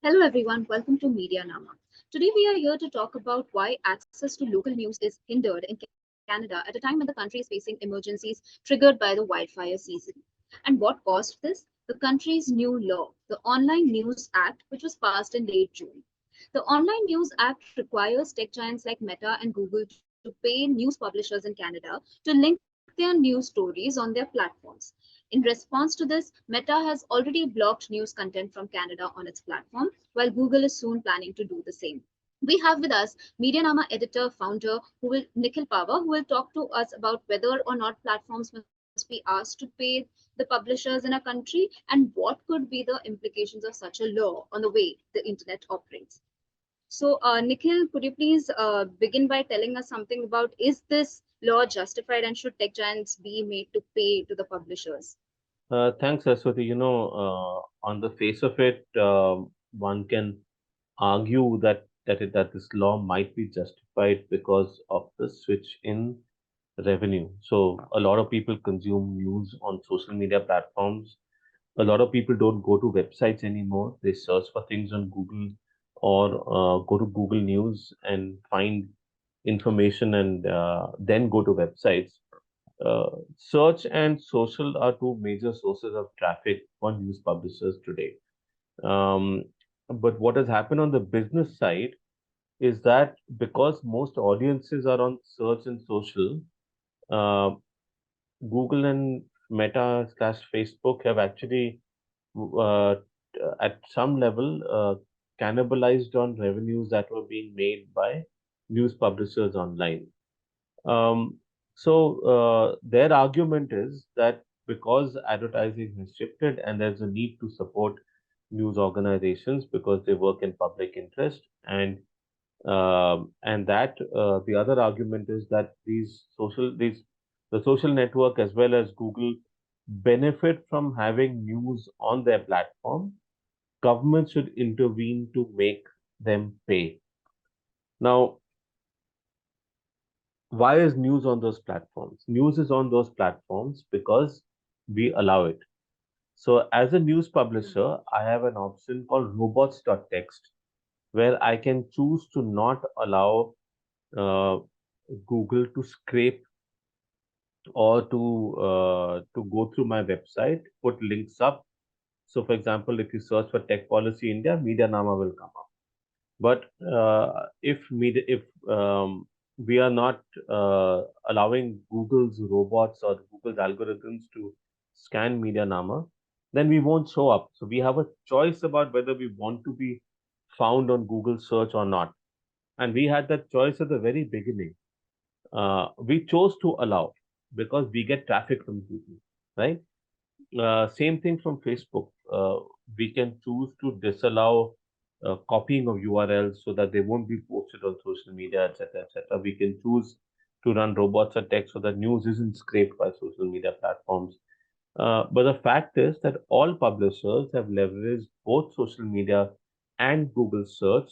Hello everyone, welcome to MediaNama. Today we are here to talk about why access to local news is hindered in Canada at a time when the country is facing emergencies triggered by the wildfire season. And what caused this? The country's new law, the Online News Act, which was passed in late June. The Online News Act requires tech giants like Meta and Google to pay news publishers in Canada to link their news stories on their platforms. In response to this, Meta has already blocked news content from Canada on its platform, while Google is soon planning to do the same. We have with us MediaNama editor founder Nikhil Pahwa, who will talk to us about whether or not platforms must be asked to pay the publishers in a country and what could be the implications of such a law on the way the internet operates. So, Nikhil, could you please begin by telling us something about is this law justified and should tech giants be made to pay to the publishers? Thanks, Aswati. On the face of it, one can argue that this law might be justified because of the switch in revenue. So a lot of people consume news on social media platforms. A lot of people don't go to websites anymore. They search for things on Google or go to Google News and find information and then go to websites. Search and social are two major sources of traffic for news publishers today. Um, but what has happened on the business side is that because most audiences are on search and social, uh, Google and Meta slash Facebook have actually, uh, at some level, cannibalized on revenues that were being made by news publishers online. Um, their argument is that because advertising has shifted and there's a need to support news organizations because they work in public interest, and that the other argument is that these the social network as well as Google benefit from having news on their platform. Government should intervene to make them pay. Now, why is news on those platforms? News is on those platforms because we allow it. So, as a news publisher, I have an option called robots.txt where I can choose to not allow uh, Google to scrape or to go through my website, put links up. So, for example, if you search for Tech Policy India, MediaNama will come up. But if we are not allowing Google's robots or Google's algorithms to scan MediaNama, then we won't show up. So we have a choice about whether we want to be found on Google search or not. And we had that choice at the very beginning. We chose to allow because we get traffic from Google, right? Same thing from Facebook. We can choose to disallow copying of URLs so that they won't be posted on social media, etc., etc. We can choose to run robots or text so that news isn't scraped by social media platforms. But the fact is that all publishers have leveraged both social media and Google search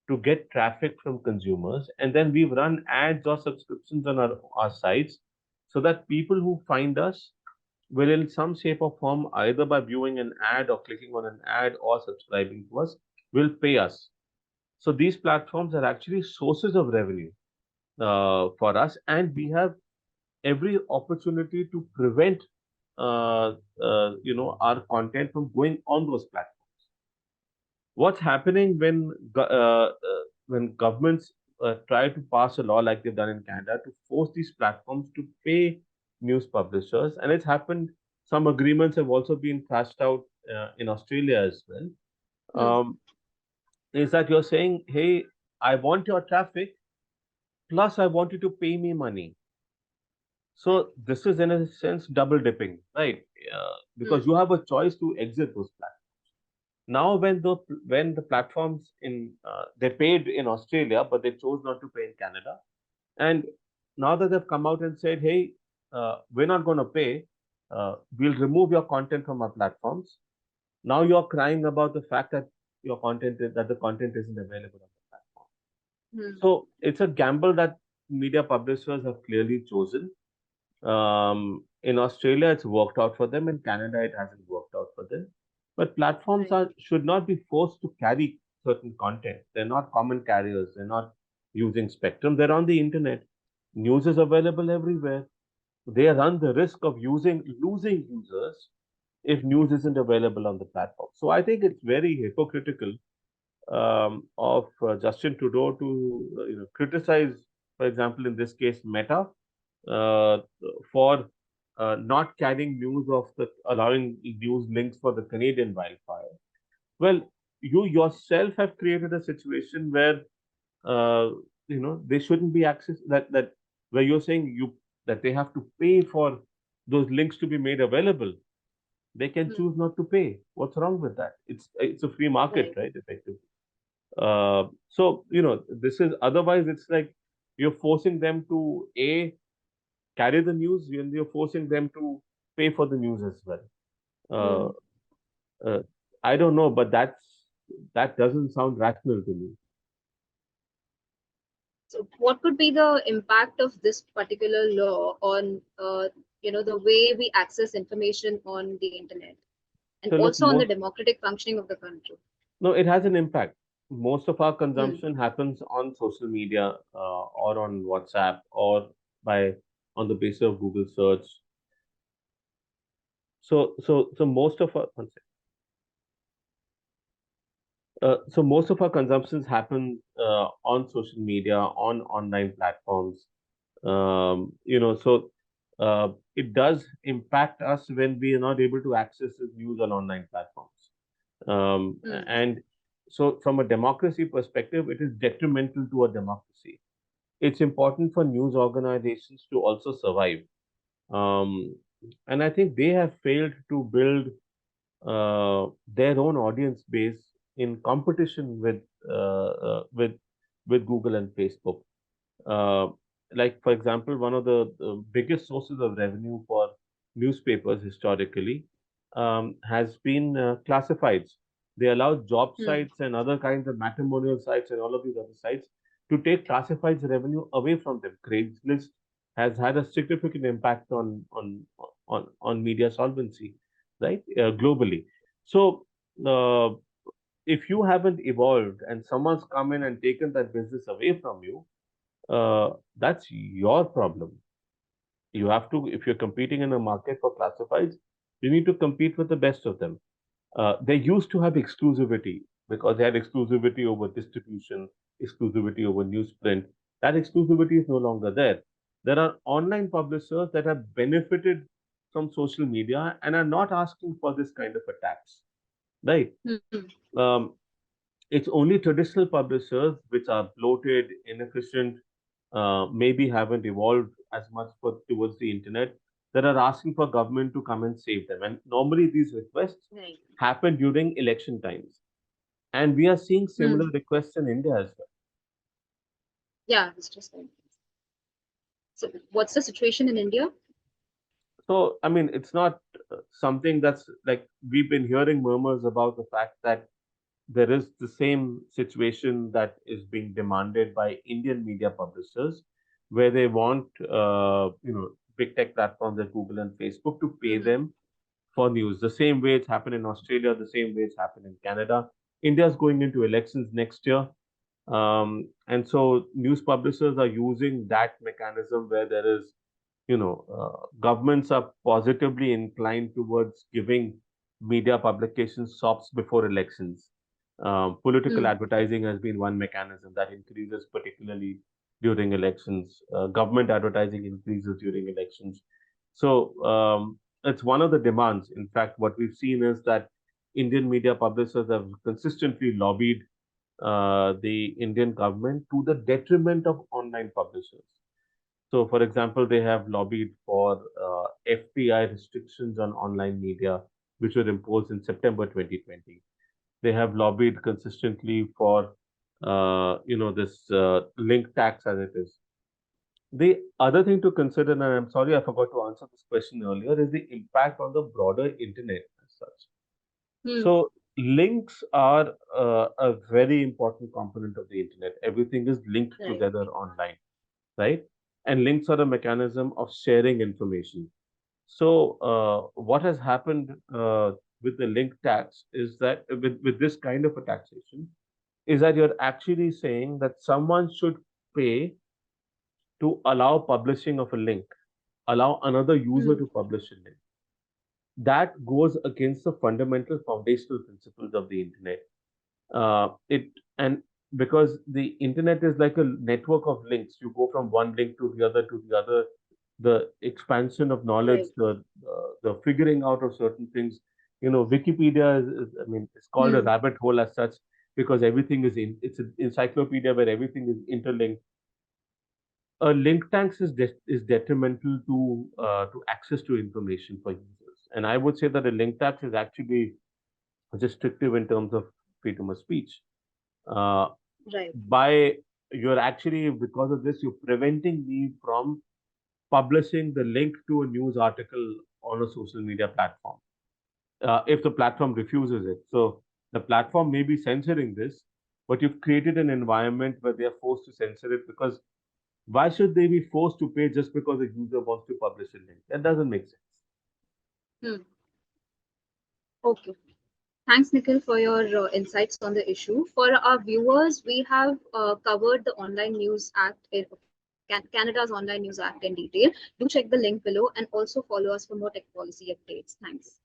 to get traffic from consumers. And then we've run ads or subscriptions on our sites so that people who find us will, in some shape or form, either by viewing an ad or clicking on an ad or subscribing to us, will pay us. So these platforms are actually sources of revenue for us, and we have every opportunity to prevent our content from going on those platforms. What's happening when governments try to pass a law like they've done in Canada to force these platforms to pay news publishers, and it's happened. Some agreements have also been thrashed out in Australia as well. Hmm. Is that you're saying, "Hey, I want your traffic, plus I want you to pay me money." So this is in a sense double dipping, right? Because Hmm. you have a choice to exit those platforms. Now, when the platforms in they paid in Australia, but they chose not to pay in Canada, and now that they've come out and said, "Hey, we're not going to pay. We'll remove your content from our platforms." Now you're crying about the fact that that the content isn't available on the platform. Hmm. So it's a gamble that media publishers have clearly chosen. In Australia, it's worked out for them. In Canada, it hasn't worked out for them. But platforms Right. should not be forced to carry certain content. They're not common carriers. They're not using spectrum. They're on the internet. News is available everywhere. They run the risk of losing users if news isn't available on the platform. So I think it's very hypocritical of Justin Trudeau to criticize, for example, in this case, Meta uh, for not carrying news of the allowing news links for the Canadian wildfire. Well, you yourself have created a situation where uh, they shouldn't be access that where you're saying you that they have to pay for those links to be made available. They can Hmm. choose not to pay. What's wrong with that? It's a free market, Right. right? Effectively. So this is otherwise it's like you're forcing them to a carry the news and you're forcing them to pay for the news as well. Uh, Hmm. uh, I don't know, but that doesn't sound rational to me. So, what could be the impact of this particular law on, the way we access information on the internet, and So look, also on the democratic functioning of the country? no, it has an impact. Most of our Hmm. consumption happens on social media or on WhatsApp or by on the basis of Google search. So most of our one sec. So most of our consumptions happen on social media, on online platforms. So it does impact us when we are not able to access the news on online platforms. Hmm. And so, from a democracy perspective, it is detrimental to a democracy. It's important for news organizations to also survive. Um, and I think they have failed to build their own audience base in competition with Google and Facebook. Uh, like for example, one of the biggest sources of revenue for newspapers historically has been classifieds. They allow job Hmm. sites and other kinds of matrimonial sites and all of these other sites to take classifieds revenue away from them. Craigslist has had a significant impact on media solvency, right, globally. So uh, if you haven't evolved and someone's come in and taken that business away from you, that's your problem. You have to, if you're competing in a market for classifieds, you need to compete with the best of them. They used to have exclusivity because they had exclusivity over distribution, exclusivity over newsprint. That exclusivity is no longer there. There are online publishers that have benefited from social media and are not asking for this kind of a tax, right? Hmm. Um, it's only traditional publishers which are bloated, inefficient, maybe haven't evolved as much towards the internet that are asking for government to come and save them. And normally these requests Right. happen during election times. And we are seeing Hmm. similar requests in India as well. Yeah, it's just like, so. What's the situation in India? So, I mean, it's not something that's like we've been hearing murmurs about the fact that there is the same situation that is being demanded by Indian media publishers, where they want big tech platforms like Google and Facebook to pay Hmm. them for news. The same way it's happened in Australia, the same way it's happened in Canada. India is going into elections next year, and so news publishers are using that mechanism where there is governments are positively inclined towards giving media publications stops before elections. Political Hmm. advertising has been one mechanism that increases, particularly during elections. Government advertising increases during elections. So it's one of the demands. In fact, what we've seen is that Indian media publishers have consistently lobbied the Indian government to the detriment of online publishers. So, for example, they have lobbied for FPI restrictions on online media, which were imposed in September 2020. They have lobbied consistently for, this link tax as it is. The other thing to consider, and I'm sorry I forgot to answer this question earlier, is the impact on the broader internet as such. Hmm. So, links are a very important component of the internet. Everything is linked Right. together online, right? And links are a mechanism of sharing information. So, what has happened with the link tax is that with this kind of a taxation is that you're actually saying that someone should pay to allow publishing of a link, allow another user to Hmm. publish a link. That goes against the fundamental foundational principles of the internet. It and because the internet is like a network of links, you go from one link to the other. The expansion of knowledge, Right. the figuring out of certain things. Wikipedia is I mean, it's called a Hmm. rabbit hole as such because everything is in. It's an encyclopedia where everything is interlinked. A link tank is detrimental to access to information for users, and I would say that a link tax is actually restrictive in terms of freedom of speech. Uh, Right. by you're actually because of this you're preventing me from publishing the link to a news article on a social media platform if the platform refuses it. So the platform may be censoring this, but you've created an environment where they are forced to censor it because why should they be forced to pay just because a user wants to publish a link? That doesn't make sense. Hmm. Okay. Thanks, Nikhil, for your insights on the issue. For our viewers, we have covered the Online News Act, Canada's Online News Act in detail. Do check the link below and also follow us for more tech policy updates. Thanks.